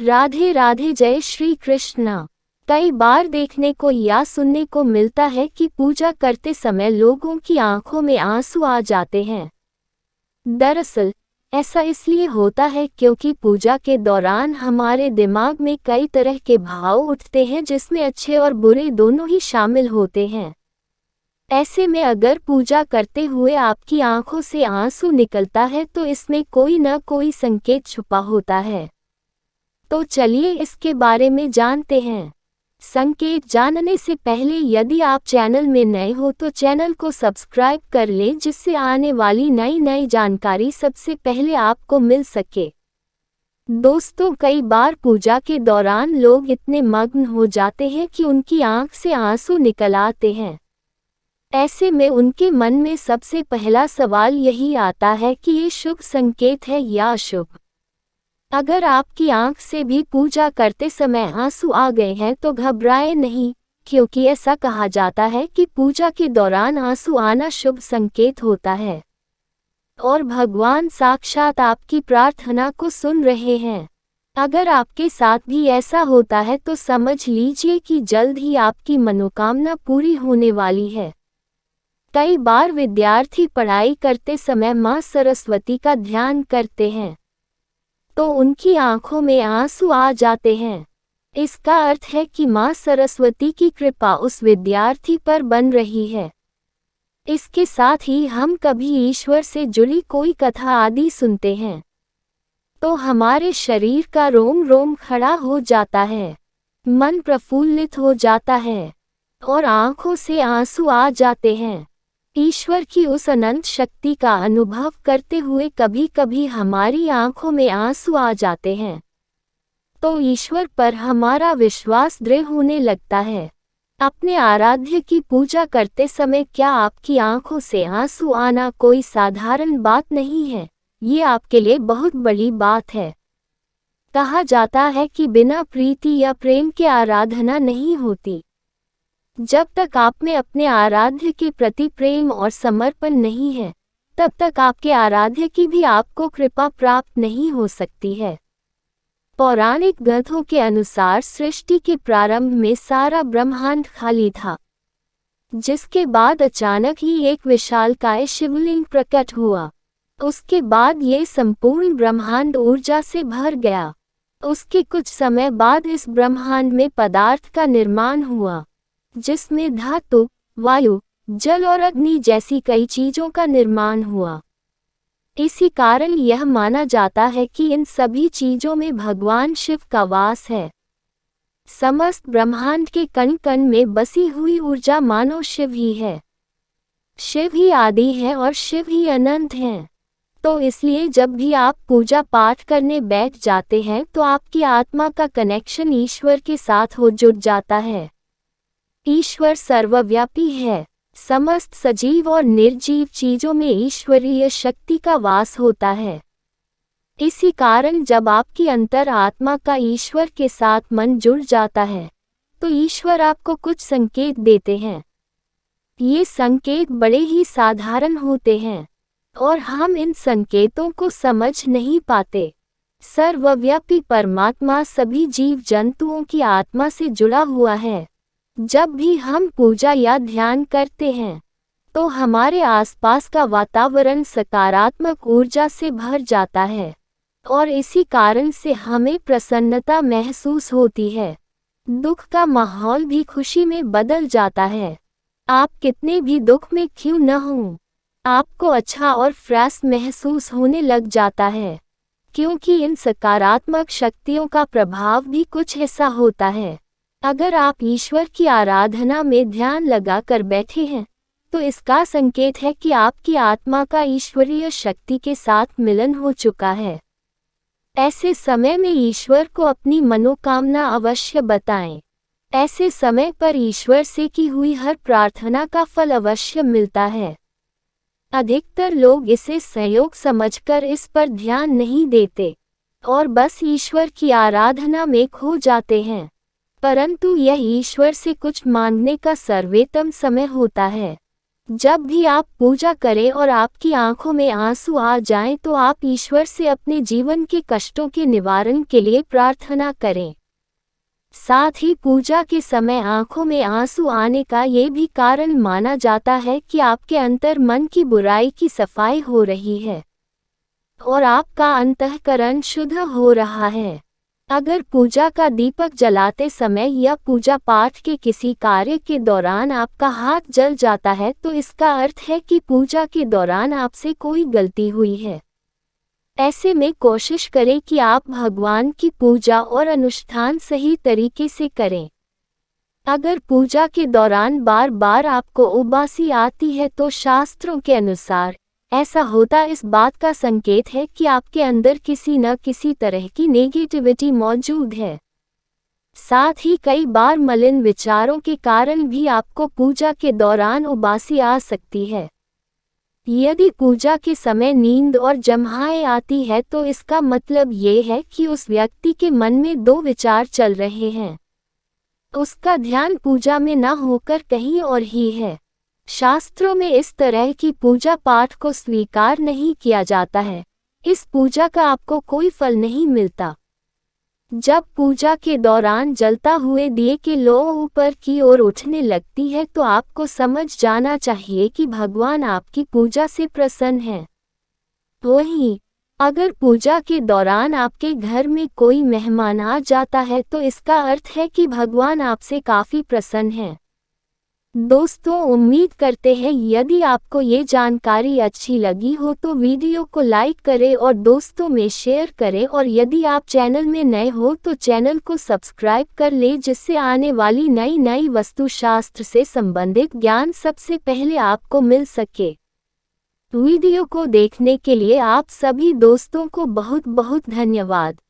राधे राधे, जय श्री कृष्णा। कई बार देखने को या सुनने को मिलता है कि पूजा करते समय लोगों की आंखों में आंसू आ जाते हैं। दरअसल ऐसा इसलिए होता है क्योंकि पूजा के दौरान हमारे दिमाग में कई तरह के भाव उठते हैं, जिसमें अच्छे और बुरे दोनों ही शामिल होते हैं। ऐसे में अगर पूजा करते हुए आपकी आंखों से आंसू निकलता है तो इसमें कोई न कोई संकेत छुपा होता है। तो चलिए इसके बारे में जानते हैं। संकेत जानने से पहले यदि आप चैनल में नए हो तो चैनल को सब्सक्राइब कर लें, जिससे आने वाली नई जानकारी सबसे पहले आपको मिल सके। दोस्तों, कई बार पूजा के दौरान लोग इतने मग्न हो जाते हैं कि उनकी आंख से आंसू निकल आते हैं। ऐसे में उनके मन में सबसे पहला सवाल यही आता है कि ये शुभ संकेत है या अशुभ। अगर आपकी आंख से भी पूजा करते समय आंसू आ गए हैं तो घबराएं नहीं, क्योंकि ऐसा कहा जाता है कि पूजा के दौरान आंसू आना शुभ संकेत होता है और भगवान साक्षात आपकी प्रार्थना को सुन रहे हैं। अगर आपके साथ भी ऐसा होता है तो समझ लीजिए कि जल्द ही आपकी मनोकामना पूरी होने वाली है। कई बार विद्यार्थी पढ़ाई करते समय मां सरस्वती का ध्यान करते हैं तो उनकी आंखों में आंसू आ जाते हैं। इसका अर्थ है कि मां सरस्वती की कृपा उस विद्यार्थी पर बन रही है। इसके साथ ही हम कभी ईश्वर से जुड़ी कोई कथा आदि सुनते हैं तो हमारे शरीर का रोम रोम खड़ा हो जाता है, मन प्रफुल्लित हो जाता है और आंखों से आंसू आ जाते हैं। ईश्वर की उस अनंत शक्ति का अनुभव करते हुए कभी कभी हमारी आंखों में आंसू आ जाते हैं तो ईश्वर पर हमारा विश्वास दृढ़ होने लगता है। अपने आराध्य की पूजा करते समय क्या आपकी आंखों से आंसू आना कोई साधारण बात नहीं है, ये आपके लिए बहुत बड़ी बात है। कहा जाता है कि बिना प्रीति या प्रेम के आराधना नहीं होती। जब तक आप में अपने आराध्य के प्रति प्रेम और समर्पण नहीं है, तब तक आपके आराध्य की भी आपको कृपा प्राप्त नहीं हो सकती है। पौराणिक ग्रंथों के अनुसार सृष्टि के प्रारंभ में सारा ब्रह्मांड खाली था, जिसके बाद अचानक ही एक विशालकाय शिवलिंग प्रकट हुआ। उसके बाद ये संपूर्ण ब्रह्मांड ऊर्जा से भर गया। उसके कुछ समय बाद इस ब्रह्मांड में पदार्थ का निर्माण हुआ, जिसमें धातु, वायु, जल और अग्नि जैसी कई चीजों का निर्माण हुआ। इसी कारण यह माना जाता है कि इन सभी चीजों में भगवान शिव का वास है। समस्त ब्रह्मांड के कण कण में बसी हुई ऊर्जा मानो शिव ही है। शिव ही आदि है और शिव ही अनंत हैं। तो इसलिए जब भी आप पूजा पाठ करने बैठ जाते हैं तो आपकी आत्मा का कनेक्शन ईश्वर के साथ हो जुड़ जाता है। ईश्वर सर्वव्यापी है। समस्त सजीव और निर्जीव चीजों में ईश्वरीय शक्ति का वास होता है। इसी कारण जब आपकी अंतर आत्मा का ईश्वर के साथ मन जुड़ जाता है तो ईश्वर आपको कुछ संकेत देते हैं। ये संकेत बड़े ही साधारण होते हैं और हम इन संकेतों को समझ नहीं पाते। सर्वव्यापी परमात्मा सभी जीव जंतुओं की आत्मा से जुड़ा हुआ है। जब भी हम पूजा या ध्यान करते हैं तो हमारे आसपास का वातावरण सकारात्मक ऊर्जा से भर जाता है और इसी कारण से हमें प्रसन्नता महसूस होती है। दुख का माहौल भी खुशी में बदल जाता है। आप कितने भी दुख में क्यों न हों, आपको अच्छा और फ्रेश महसूस होने लग जाता है, क्योंकि इन सकारात्मक शक्तियों का प्रभाव भी कुछ ऐसा होता है। अगर आप ईश्वर की आराधना में ध्यान लगा कर बैठे हैं तो इसका संकेत है कि आपकी आत्मा का ईश्वरीय शक्ति के साथ मिलन हो चुका है। ऐसे समय में ईश्वर को अपनी मनोकामना अवश्य बताएं। ऐसे समय पर ईश्वर से की हुई हर प्रार्थना का फल अवश्य मिलता है। अधिकतर लोग इसे संयोग समझकर इस पर ध्यान नहीं देते और बस ईश्वर की आराधना में खो जाते हैं, परंतु यह ईश्वर से कुछ मांगने का सर्वोत्तम समय होता है। जब भी आप पूजा करें और आपकी आंखों में आंसू आ जाएं तो आप ईश्वर से अपने जीवन के कष्टों के निवारण के लिए प्रार्थना करें। साथ ही पूजा के समय आंखों में आंसू आने का ये भी कारण माना जाता है कि आपके अंतर मन की बुराई की सफाई हो रही है और आपका अंतःकरण शुद्ध हो रहा है। अगर पूजा का दीपक जलाते समय या पूजा पाठ के किसी कार्य के दौरान आपका हाथ जल जाता है तो इसका अर्थ है कि पूजा के दौरान आपसे कोई गलती हुई है। ऐसे में कोशिश करें कि आप भगवान की पूजा और अनुष्ठान सही तरीके से करें। अगर पूजा के दौरान बार बार आपको उबासी आती है तो शास्त्रों के अनुसार ऐसा होता इस बात का संकेत है कि आपके अंदर किसी न किसी तरह की नेगेटिविटी मौजूद है। साथ ही कई बार मलिन विचारों के कारण भी आपको पूजा के दौरान उबासी आ सकती है। यदि पूजा के समय नींद और जम्हाएं आती है तो इसका मतलब ये है कि उस व्यक्ति के मन में दो विचार चल रहे हैं। उसका ध्यान पूजा में न होकर कहीं और ही है। शास्त्रों में इस तरह की पूजा पाठ को स्वीकार नहीं किया जाता है। इस पूजा का आपको कोई फल नहीं मिलता। जब पूजा के दौरान जलता हुए दिए की लौ ऊपर की ओर उठने लगती है तो आपको समझ जाना चाहिए कि भगवान आपकी पूजा से प्रसन्न हैं। वहीं अगर पूजा के दौरान आपके घर में कोई मेहमान आ जाता है तो इसका अर्थ है कि भगवान आपसे काफ़ी प्रसन्न हैं। दोस्तों, उम्मीद करते हैं यदि आपको ये जानकारी अच्छी लगी हो तो वीडियो को लाइक करें और दोस्तों में शेयर करें और यदि आप चैनल में नए हो तो चैनल को सब्सक्राइब कर लें जिससे आने वाली नई वास्तुशास्त्र से संबंधित ज्ञान सबसे पहले आपको मिल सके। वीडियो को देखने के लिए आप सभी दोस्तों को बहुत बहुत धन्यवाद।